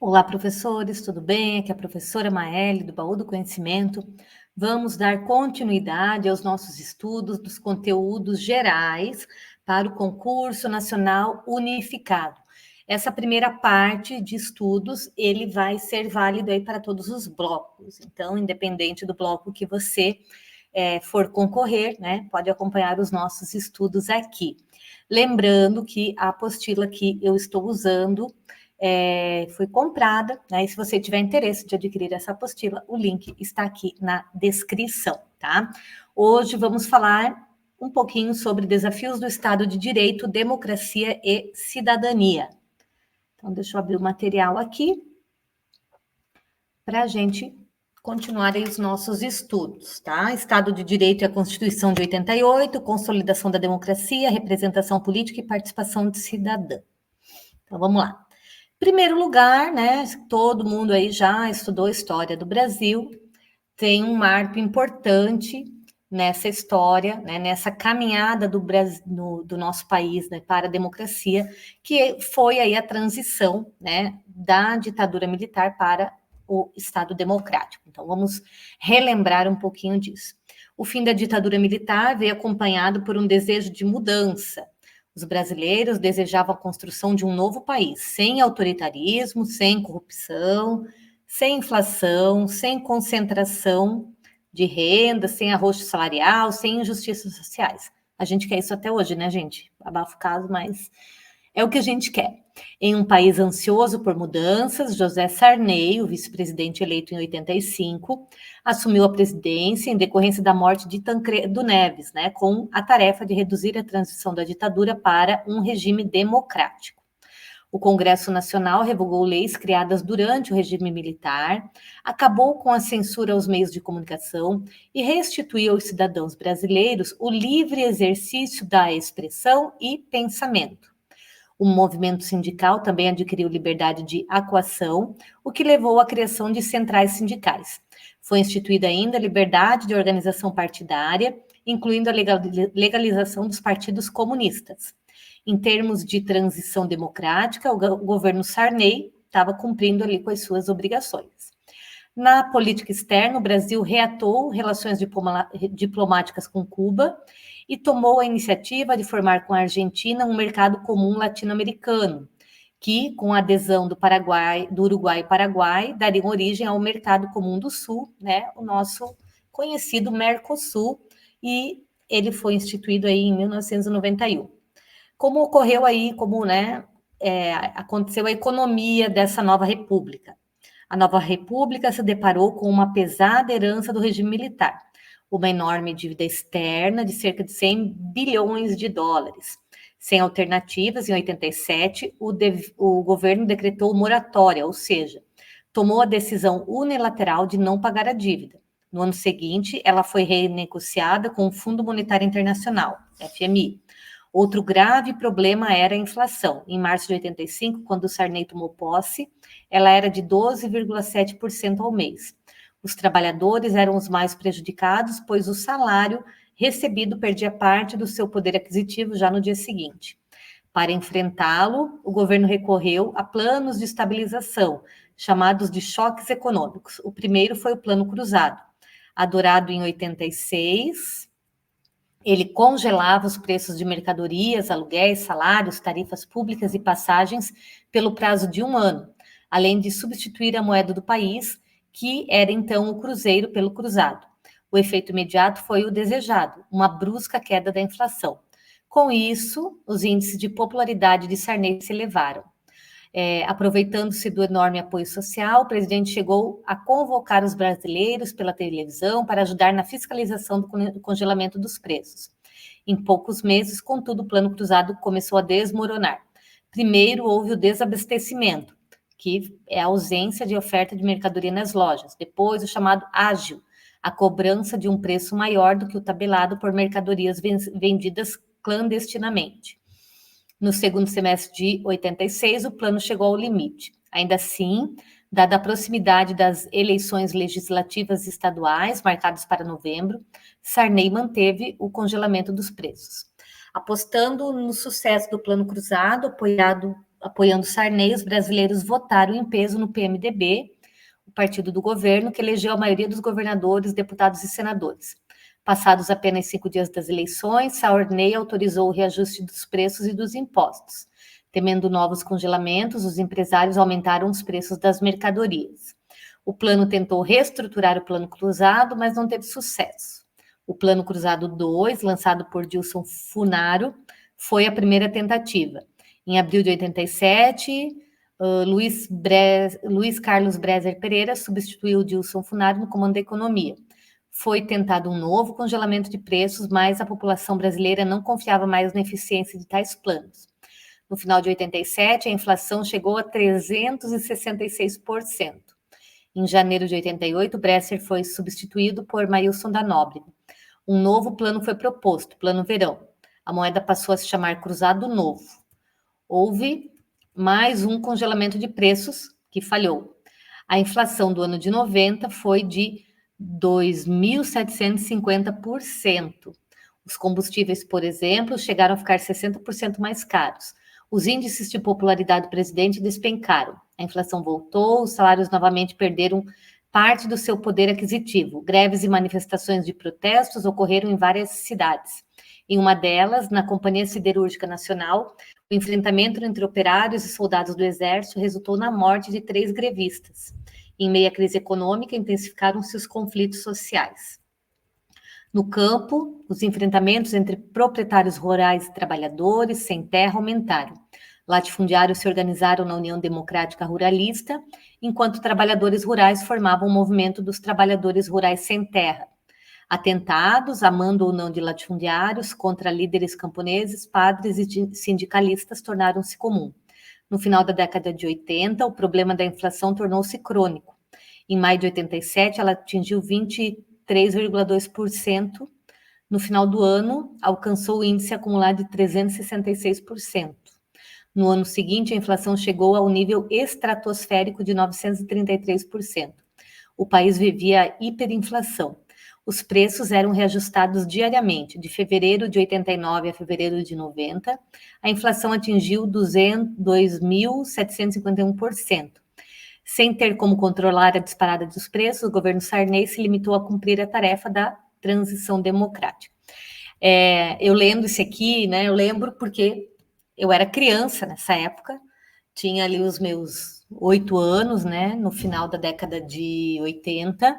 Olá, professores, tudo bem? Aqui é a professora Maeli, do Baú do Conhecimento. Vamos dar continuidade aos nossos estudos dos conteúdos gerais para o Concurso Nacional Unificado. Essa primeira parte de estudos, ele vai ser válido aí para todos os blocos. Então, independente do bloco que você for concorrer, né, pode acompanhar os nossos estudos aqui. Lembrando que a apostila que eu estou usando foi comprada, né? E se você tiver interesse de adquirir essa apostila, o link está aqui na descrição, tá? Hoje vamos falar um pouquinho sobre desafios do Estado de Direito, Democracia e Cidadania. Então, deixa eu abrir o material aqui para a gente continuar aí os nossos estudos, tá? Estado de Direito e a Constituição de 88, consolidação da democracia, representação política e participação de cidadã. Então, vamos lá. Primeiro lugar, né, todo mundo aí já estudou a história do Brasil, tem um marco importante nessa história, né, nessa caminhada do nosso país, né, para a democracia, que foi aí a transição, né, da ditadura militar para o Estado democrático. Então, vamos relembrar um pouquinho disso. O fim da ditadura militar veio acompanhado por um desejo de mudança. Os brasileiros desejavam a construção de um novo país, sem autoritarismo, sem corrupção, sem inflação, sem concentração de renda, sem arroxo salarial, sem injustiças sociais. A gente quer isso até hoje, né, gente? Abafa o caso, mas é o que a gente quer. Em um país ansioso por mudanças, José Sarney, o vice-presidente eleito em 85, assumiu a presidência em decorrência da morte de Tancredo Neves, né, com a tarefa de reduzir a transição da ditadura para um regime democrático. O Congresso Nacional revogou leis criadas durante o regime militar, acabou com a censura aos meios de comunicação e restituiu aos cidadãos brasileiros o livre exercício da expressão e pensamento. O movimento sindical também adquiriu liberdade de atuação, o que levou à criação de centrais sindicais. Foi instituída ainda a liberdade de organização partidária, incluindo a legalização dos partidos comunistas. Em termos de transição democrática, o governo Sarney estava cumprindo ali com as suas obrigações. Na política externa, o Brasil reatou relações diplomáticas com Cuba e tomou a iniciativa de formar com a Argentina um mercado comum latino-americano, que, com a adesão do Uruguai e Paraguai, daria origem ao mercado comum do Sul, né, o nosso conhecido Mercosul, e ele foi instituído aí em 1991. Como ocorreu aí, aconteceu a economia dessa nova república? A nova república se deparou com uma pesada herança do regime militar, uma enorme dívida externa de cerca de 100 bilhões de dólares. Sem alternativas, em 87, o governo decretou moratória, ou seja, tomou a decisão unilateral de não pagar a dívida. No ano seguinte, ela foi renegociada com o Fundo Monetário Internacional, FMI. Outro grave problema era a inflação. Em março de 85, quando o Sarney tomou posse, ela era de 12,7% ao mês. Os trabalhadores eram os mais prejudicados, pois o salário recebido perdia parte do seu poder aquisitivo já no dia seguinte. Para enfrentá-lo, o governo recorreu a planos de estabilização, chamados de choques econômicos. O primeiro foi o Plano Cruzado, adorado em 86. Ele congelava os preços de mercadorias, aluguéis, salários, tarifas públicas e passagens pelo prazo de 1 ano, além de substituir a moeda do país, que era então o cruzeiro, pelo cruzado. O efeito imediato foi o desejado, uma brusca queda da inflação. Com isso, os índices de popularidade de Sarney se elevaram. Aproveitando-se do enorme apoio social, o presidente chegou a convocar os brasileiros pela televisão para ajudar na fiscalização do congelamento dos preços. Em poucos meses, contudo, o plano cruzado começou a desmoronar. Primeiro, houve o desabastecimento, que é a ausência de oferta de mercadoria nas lojas. Depois, o chamado ágio, a cobrança de um preço maior do que o tabelado por mercadorias vendidas clandestinamente. No segundo semestre de 86, o plano chegou ao limite. Ainda assim, dada a proximidade das eleições legislativas estaduais, marcadas para novembro, Sarney manteve o congelamento dos preços. Apostando no sucesso do Plano Cruzado, apoiado apoiando Sarney, os brasileiros votaram em peso no PMDB, o partido do governo, que elegeu a maioria dos governadores, deputados e senadores. Passados apenas 5 dias das eleições, Sarney autorizou o reajuste dos preços e dos impostos. Temendo novos congelamentos, os empresários aumentaram os preços das mercadorias. O plano tentou reestruturar o Plano Cruzado, mas não teve sucesso. O Plano Cruzado 2, lançado por Dilson Funaro, foi a primeira tentativa. Em abril de 87, Luiz Carlos Breser Pereira substituiu Dilson Funaro no comando da economia. Foi tentado um novo congelamento de preços, mas a população brasileira não confiava mais na eficiência de tais planos. No final de 87, a inflação chegou a 366%. Em janeiro de 88, Bresser foi substituído por Maílson da Nóbrega. Um novo plano foi proposto, Plano Verão. A moeda passou a se chamar Cruzado Novo. Houve mais um congelamento de preços que falhou. A inflação do ano de 90 foi de 2.750%. Os combustíveis, por exemplo, chegaram a ficar 60% mais caros. Os índices de popularidade do presidente despencaram. A inflação voltou, os salários novamente perderam parte do seu poder aquisitivo. Greves e manifestações de protestos ocorreram em várias cidades. Em uma delas, na Companhia Siderúrgica Nacional, o enfrentamento entre operários e soldados do Exército resultou na morte de 3 grevistas. Em meio à crise econômica, intensificaram-se os conflitos sociais. No campo, os enfrentamentos entre proprietários rurais e trabalhadores sem terra aumentaram. Latifundiários se organizaram na União Democrática Ruralista, enquanto trabalhadores rurais formavam o movimento dos trabalhadores rurais sem terra. Atentados, a mando ou não de latifundiários, contra líderes camponeses, padres e sindicalistas tornaram-se comum. No final da década de 80, o problema da inflação tornou-se crônico. Em maio de 87, ela atingiu 23,2%. No final do ano, alcançou o índice acumulado de 366%. No ano seguinte, a inflação chegou ao nível estratosférico de 933%. O país vivia hiperinflação. Os preços eram reajustados diariamente. De fevereiro de 89 a fevereiro de 90, a inflação atingiu 2.751%. Sem ter como controlar a disparada dos preços, o governo Sarney se limitou a cumprir a tarefa da transição democrática. Eu lendo isso aqui, né? Eu lembro porque eu era criança nessa época, tinha ali os meus 8 anos, né? No final da década de 80.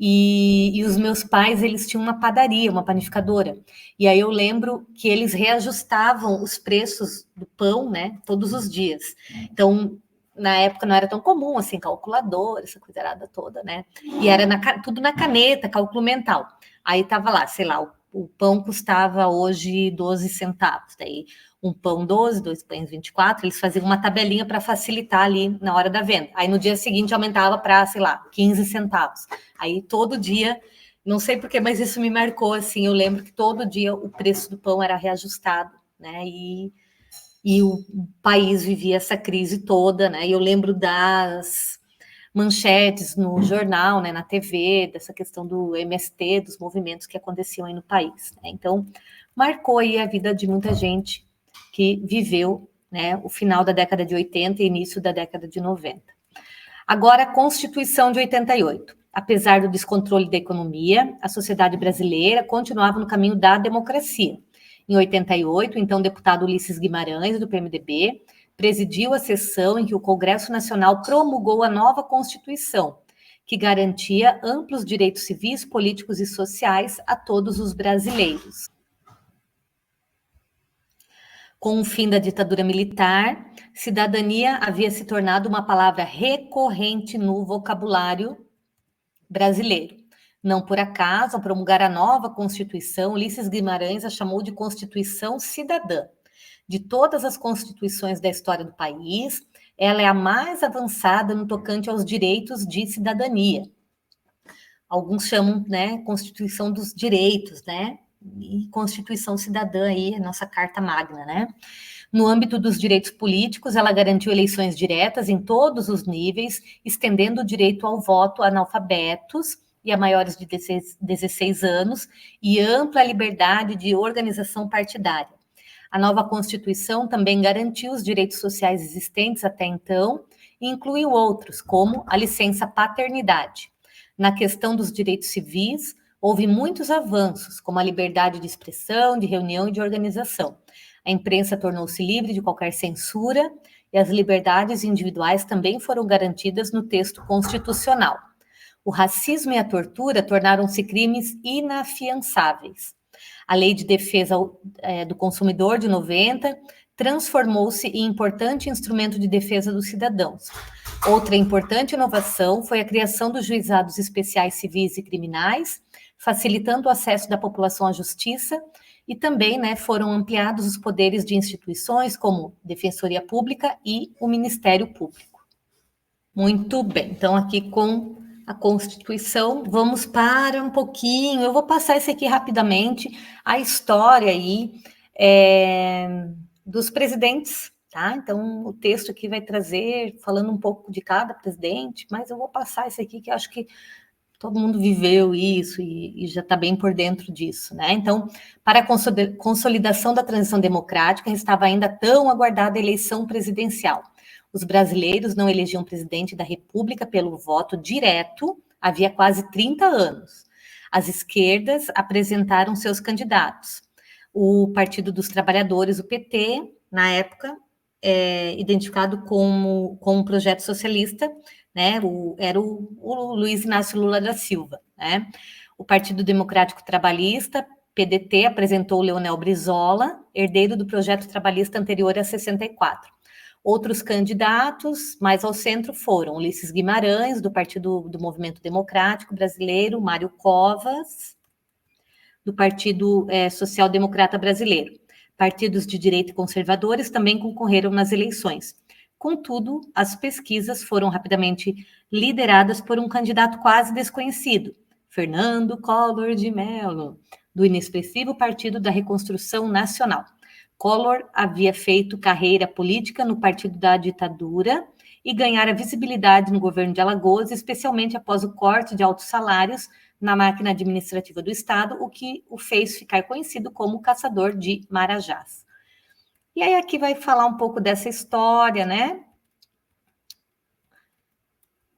E os meus pais, eles tinham uma padaria, uma panificadora. E aí eu lembro que eles reajustavam os preços do pão, né, todos os dias. Então, na época não era tão comum, assim, calculadora, essa coisarada toda, né? E era tudo na caneta, cálculo mental. Aí tava lá, sei lá, o pão custava hoje 12 centavos. Daí um pão 12, 2 pães 24, eles faziam uma tabelinha para facilitar ali na hora da venda. Aí no dia seguinte aumentava para, sei lá, 15 centavos. Aí todo dia, não sei porquê, mas isso me marcou, assim, eu lembro que todo dia o preço do pão era reajustado, né, e o país vivia essa crise toda, né, e eu lembro das manchetes no jornal, né, na TV, dessa questão do MST, dos movimentos que aconteciam aí no país, né, então marcou aí a vida de muita gente que viveu, né, o final da década de 80 e início da década de 90. Agora, a Constituição de 88. Apesar do descontrole da economia, a sociedade brasileira continuava no caminho da democracia. Em 88, então, o deputado Ulisses Guimarães, do PMDB, presidiu a sessão em que o Congresso Nacional promulgou a nova Constituição, que garantia amplos direitos civis, políticos e sociais a todos os brasileiros. Com o fim da ditadura militar, cidadania havia se tornado uma palavra recorrente no vocabulário brasileiro. Não por acaso, ao promulgar a nova Constituição, Ulisses Guimarães a chamou de Constituição Cidadã. De todas as constituições da história do país, ela é a mais avançada no tocante aos direitos de cidadania. Alguns chamam, né, Constituição dos Direitos, né? E Constituição Cidadã aí, a nossa Carta Magna, né? No âmbito dos direitos políticos, ela garantiu eleições diretas em todos os níveis, estendendo o direito ao voto a analfabetos e a maiores de 16 anos, e ampla liberdade de organização partidária. A nova Constituição também garantiu os direitos sociais existentes até então e incluiu outros, como a licença paternidade. Na questão dos direitos civis, houve muitos avanços, como a liberdade de expressão, de reunião e de organização. A imprensa tornou-se livre de qualquer censura e as liberdades individuais também foram garantidas no texto constitucional. O racismo e a tortura tornaram-se crimes inafiançáveis. A Lei de Defesa do Consumidor, de 90, transformou-se em importante instrumento de defesa dos cidadãos. Outra importante inovação foi a criação dos juizados especiais civis e criminais, facilitando o acesso da população à justiça, e também foram ampliados os poderes de instituições como Defensoria Pública e o Ministério Público. Muito bem, então aqui com a Constituição, vamos para um pouquinho, eu vou passar esse aqui rapidamente, a história aí dos presidentes, tá? Então, o texto aqui vai trazer, falando um pouco de cada presidente, mas eu vou passar esse aqui que eu acho que todo mundo viveu isso e já está bem por dentro disso, né? Então, para a consolidação da transição democrática, estava ainda tão aguardada a eleição presidencial. Os brasileiros não elegiam presidente da República pelo voto direto havia quase 30 anos. As esquerdas apresentaram seus candidatos. O Partido dos Trabalhadores, o PT, na época, identificado como um projeto socialista, né? Era o Luiz Inácio Lula da Silva, né? O Partido Democrático Trabalhista, PDT, apresentou Leonel Brizola, herdeiro do projeto trabalhista anterior a 64. Outros candidatos mais ao centro foram Ulisses Guimarães, do Partido do Movimento Democrático Brasileiro, Mário Covas, do Partido Social Democrata Brasileiro. Partidos de direita e conservadores também concorreram nas eleições. Contudo, as pesquisas foram rapidamente lideradas por um candidato quase desconhecido, Fernando Collor de Mello, do inexpressivo Partido da Reconstrução Nacional. Collor havia feito carreira política no Partido da Ditadura e ganhara visibilidade no governo de Alagoas, especialmente após o corte de altos salários na máquina administrativa do Estado, o que o fez ficar conhecido como caçador de marajás. E aí aqui vai falar um pouco dessa história, né?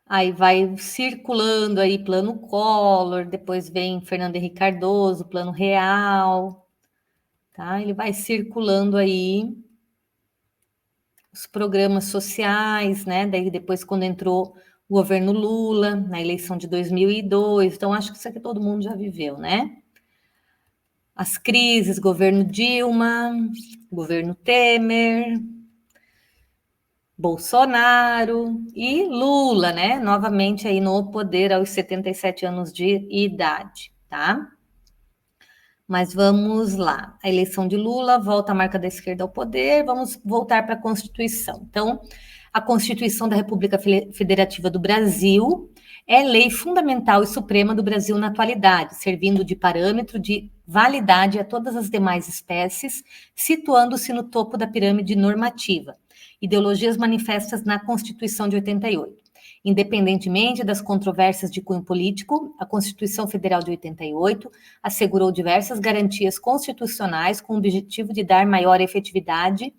Aí vai circulando aí Plano Collor, depois vem Fernando Henrique Cardoso, Plano Real, tá? Ele vai circulando aí os programas sociais, né? Daí depois quando entrou o governo Lula, na eleição de 2002, então acho que isso aqui todo mundo já viveu, né? As crises, governo Dilma, governo Temer, Bolsonaro e Lula, né? Novamente aí no poder aos 77 anos de idade, tá? Mas vamos lá. A eleição de Lula, volta a marca da esquerda ao poder, vamos voltar para a Constituição. Então, a Constituição da República Federativa do Brasil é lei fundamental e suprema do Brasil na atualidade, servindo de parâmetro de validade a todas as demais espécies, situando-se no topo da pirâmide normativa. Ideologias manifestas na Constituição de 88. Independentemente das controvérsias de cunho político, a Constituição Federal de 88 assegurou diversas garantias constitucionais com o objetivo de dar maior efetividade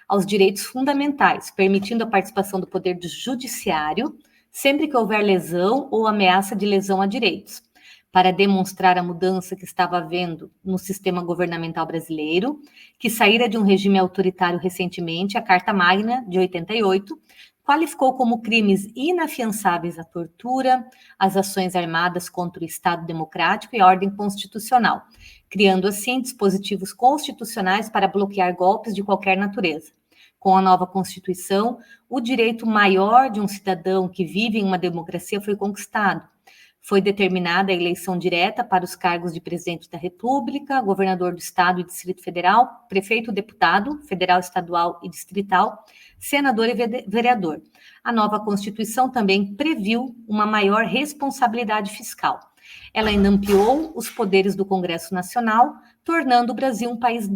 aos direitos fundamentais, permitindo a participação do poder do judiciário sempre que houver lesão ou ameaça de lesão a direitos. Para demonstrar a mudança que estava havendo no sistema governamental brasileiro, que saíra de um regime autoritário recentemente, a Carta Magna de 88 qualificou como crimes inafiançáveis a tortura, as ações armadas contra o Estado democrático e a ordem constitucional, criando assim dispositivos constitucionais para bloquear golpes de qualquer natureza. Com a nova Constituição, o direito maior de um cidadão que vive em uma democracia foi conquistado. Foi determinada a eleição direta para os cargos de presidente da República, governador do Estado e Distrito Federal, prefeito, deputado, federal, estadual e distrital, senador e vereador. A nova Constituição também previu uma maior responsabilidade fiscal. Ela ainda ampliou os poderes do Congresso Nacional, tornando o Brasil um país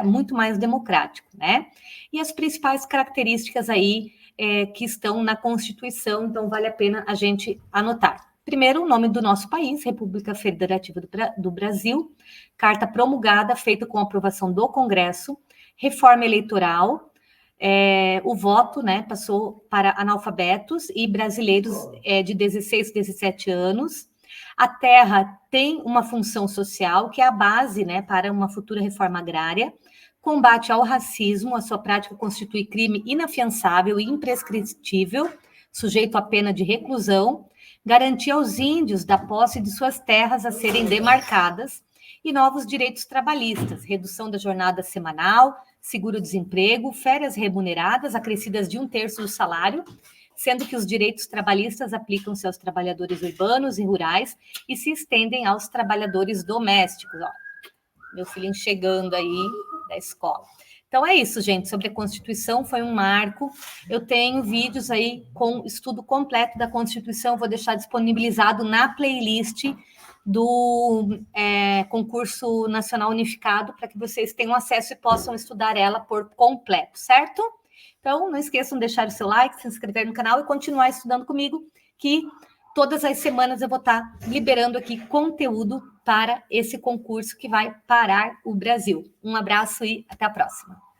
muito mais democrático, né? E as principais características aí que estão na Constituição, então vale a pena a gente anotar. Primeiro, o nome do nosso país, República Federativa do Brasil, carta promulgada, feita com aprovação do Congresso, reforma eleitoral, o voto, né, passou para analfabetos e brasileiros de 16 a 17 anos. A terra tem uma função social, que é a base, né, para uma futura reforma agrária. Combate ao racismo, a sua prática constitui crime inafiançável e imprescritível, sujeito à pena de reclusão. Garantia aos índios da posse de suas terras a serem demarcadas e novos direitos trabalhistas, redução da jornada semanal, seguro-desemprego, férias remuneradas acrescidas de 1/3 do salário, sendo que os direitos trabalhistas aplicam-se aos trabalhadores urbanos e rurais e se estendem aos trabalhadores domésticos. Ó, meu filhinho chegando aí da escola. Então é isso, gente, sobre a Constituição, foi um marco. Eu tenho vídeos aí com estudo completo da Constituição, vou deixar disponibilizado na playlist do Concurso Nacional Unificado, para que vocês tenham acesso e possam estudar ela por completo, certo? Então, não esqueçam de deixar o seu like, se inscrever no canal e continuar estudando comigo, que todas as semanas eu vou estar liberando aqui conteúdo para esse concurso que vai parar o Brasil. Um abraço e até a próxima.